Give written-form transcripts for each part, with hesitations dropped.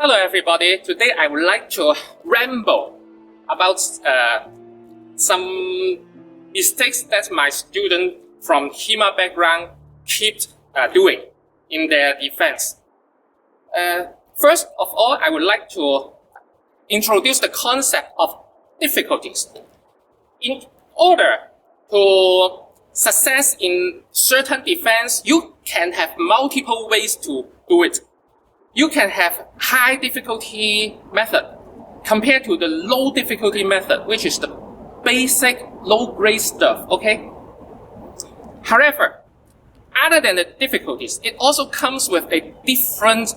Hello everybody, today I would like to ramble about some mistakes that my students from HEMA background keep doing in their defense. First of all, I would like to introduce the concept of difficulties. In order to success in certain defense, you can have multiple ways to do it. You can have high difficulty method compared to the low difficulty method, which is the basic low grade stuff, okay? However, other than the difficulties, it also comes with a different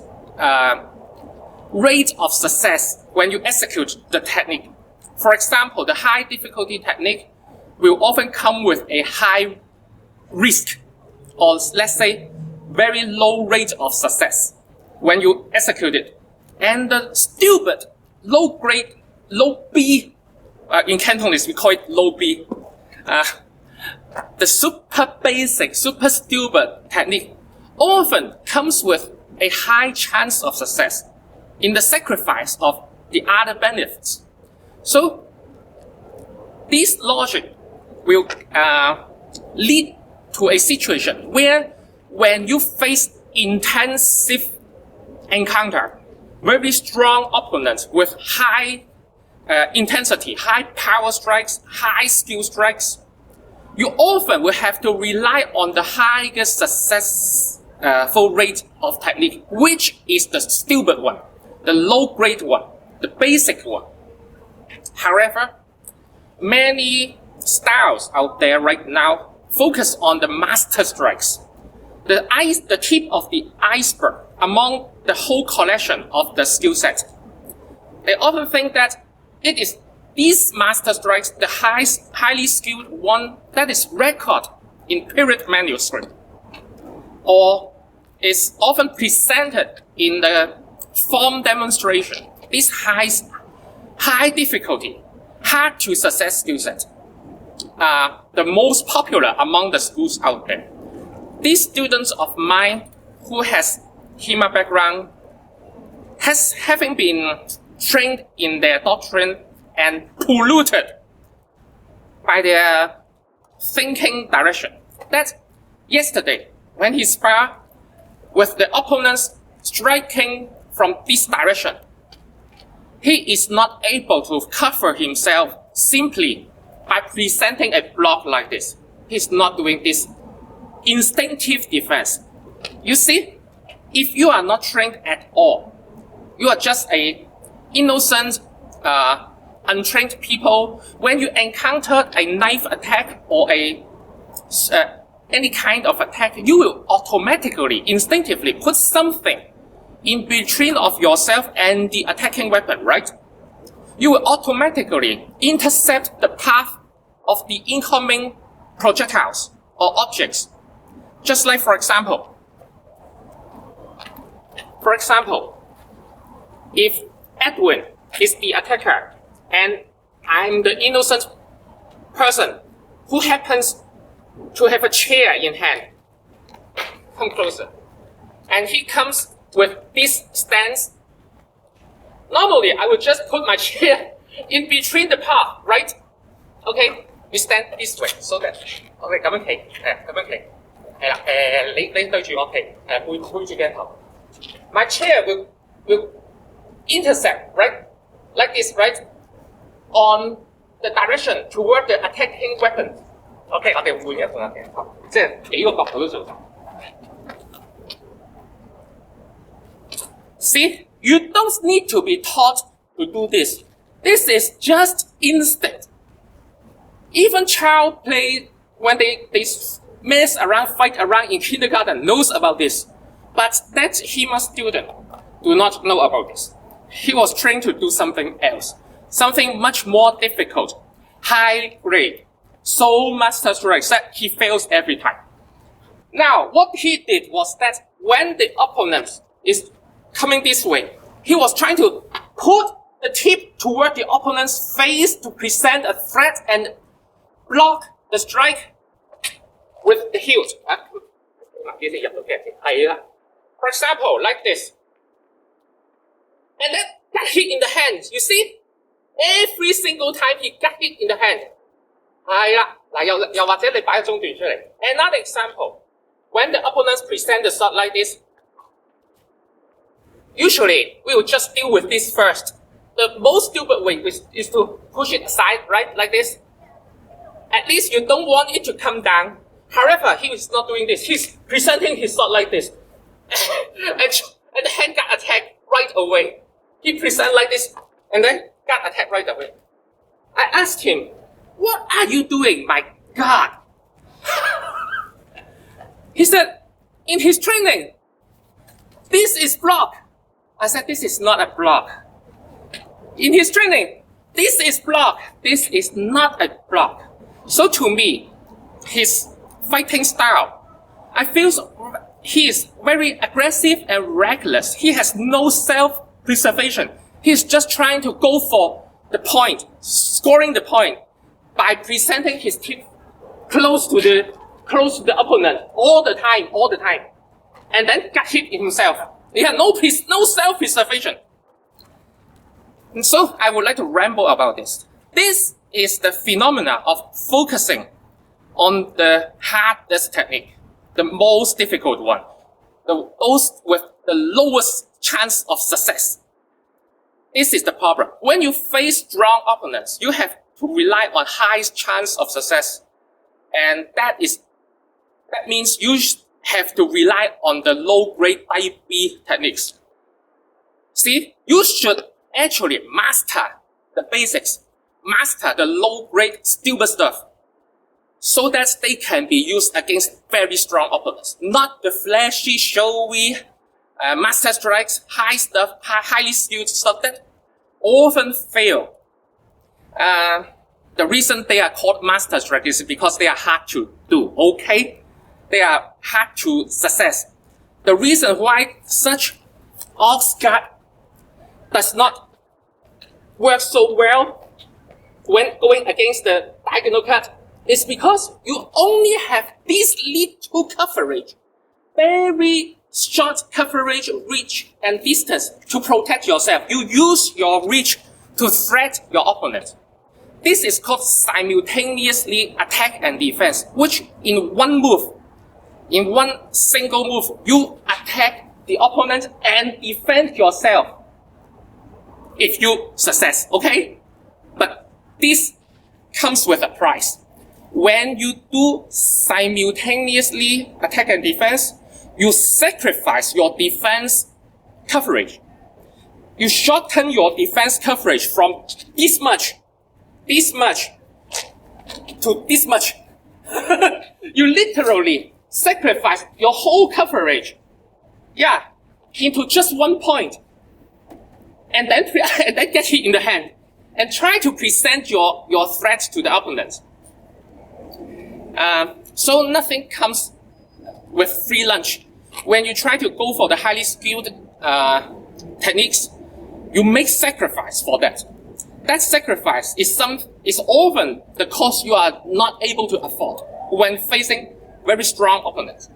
rate of success when you execute the technique. For example, the high difficulty technique will often come with a high risk, or let's say very low rate of success when you execute it. And the stupid, low grade, low B, in Cantonese we call it low B, the super basic, super stupid technique often comes with a high chance of success in the sacrifice of the other benefits. So this logic will lead to a situation where when you face intensive encounter, very strong opponents with high intensity, high power strikes, high skill strikes, you often will have to rely on the highest successful rate of technique, which is the stupid one, the low grade one, the basic one. However, many styles out there right now focus on the master strikes, the tip of the iceberg among the whole collection of the skill set. They often think that it is these master strikes, the highly skilled one that is recorded in period manuscript, or is often presented in the form demonstration. This high difficulty, hard to success skill set are the most popular among the schools out there. These students of mine who has HEMA background, having been trained in their doctrine and polluted by their thinking direction, that yesterday when he sparred with the opponents striking from this direction, he is not able to cover himself simply by presenting a block like this. He's not doing this instinctive defense. You see, if you are not trained at all, you are just a innocent, untrained people. When you encounter a knife attack or any kind of attack, you will automatically, instinctively put something in between of yourself and the attacking weapon, right? You will automatically intercept the path of the incoming projectiles or objects. Just like, for example, if Edwin is the attacker and I'm the innocent person who happens to have a chair in hand, come closer, and he comes with this stance, normally I would just put my chair in between the path, right? Okay, you stand this way so that, okay, 咁樣企，咁樣企，係啦，你對住我企，背住鏡頭。My chair will intercept, right? Like this, right? On the direction toward the attacking weapon. OK， 我哋換一換鏡頭，即係幾個角度都做到。See, you don't need to be taught to do this. This is just instinct. Even child play when they mess around, fight around in kindergarten knows about this. But that HEMA student do not know about this. He was trained to do something else, something much more difficult, high grade, so master strikes that he fails every time. Now, what he did was that when the opponent is coming this way, he was trying to put the tip toward the opponent's face to present a threat and block the strike with the hilt. For example, like this. and then got hit in the hand. You see? Every single time he got hit in the hand. 係啦，嗱又或者你擺個中段出嚟。Another example, when the opponents present the shot like this, usually we will just deal with this first. The most stupid way is to push it aside, right, like this. At least you don't want it to come down. However, he is not doing this. He's presenting his shot like this, and the hand got attacked right away. He present like this, and then got attacked right away. I asked him, "What are you doing, my God?" He said, "In his training, this is block." I said, "This is not a block." In his training, this is block. This is not a block. So to me, his fighting style, I feel he is very aggressive and reckless. He has no self-preservation. He's just trying to go for the point, scoring the point by presenting his teeth close to the opponent all the time, and then got hit himself. He had no self-preservation. And so I would like to ramble about this. This is the phenomena of focusing on the hardest technique, the most difficult one, those with the lowest chance of success. This is the problem. When you face strong opponents, you have to rely on highest chance of success. And that means you have to rely on the low-grade type B techniques. See, you should actually master the basics, master the low-grade stupid stuff, so that they can be used against very strong opponents. Not the flashy, showy, master strikes, highly skilled stuff that often fail. The reason they are called master strikes is because they are hard to do, okay? They are hard to success. The reason why such ox guard does not work so well when going against the diagonal cut is because you only have this little coverage, very short coverage, reach, and distance to protect yourself. You use your reach to threat your opponent. This is called simultaneously attack and defense, which in one single move, you attack the opponent and defend yourself if you success, okay? But this comes with a price. When you do simultaneously attack and defense, you sacrifice your defense coverage. You shorten your defense coverage from this much to this much. You literally sacrifice your whole coverage, into just one point, and then get hit in the hand, and try to present your threat to the opponent. So nothing comes with free lunch. When you try to go for the highly skilled techniques, you make sacrifice for that. That sacrifice is often the cost you are not able to afford when facing very strong opponents.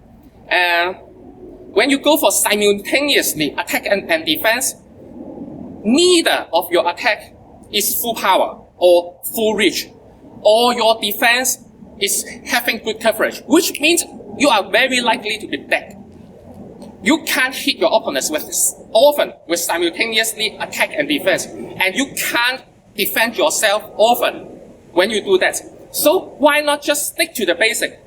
When you go for simultaneously attack and defense, neither of your attack is full power or full reach, or your defense is having good coverage, which means you are very likely to be dead. You can't hit your opponents often with simultaneously attack and defense, and you can't defend yourself often when you do that. So why not just stick to the basic?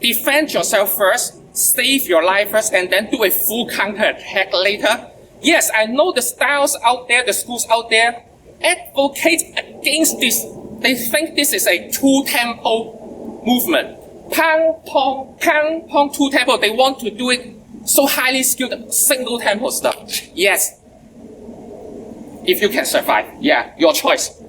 Defend yourself first, save your life first, and then do a full counter-attack later. Yes, I know the styles out there, the schools out there, advocate against this. They think this is a two-tempo movement. Pang, pong, two-tempo. They want to do it so highly skilled, single-tempo stuff. Yes. If you can survive, your choice.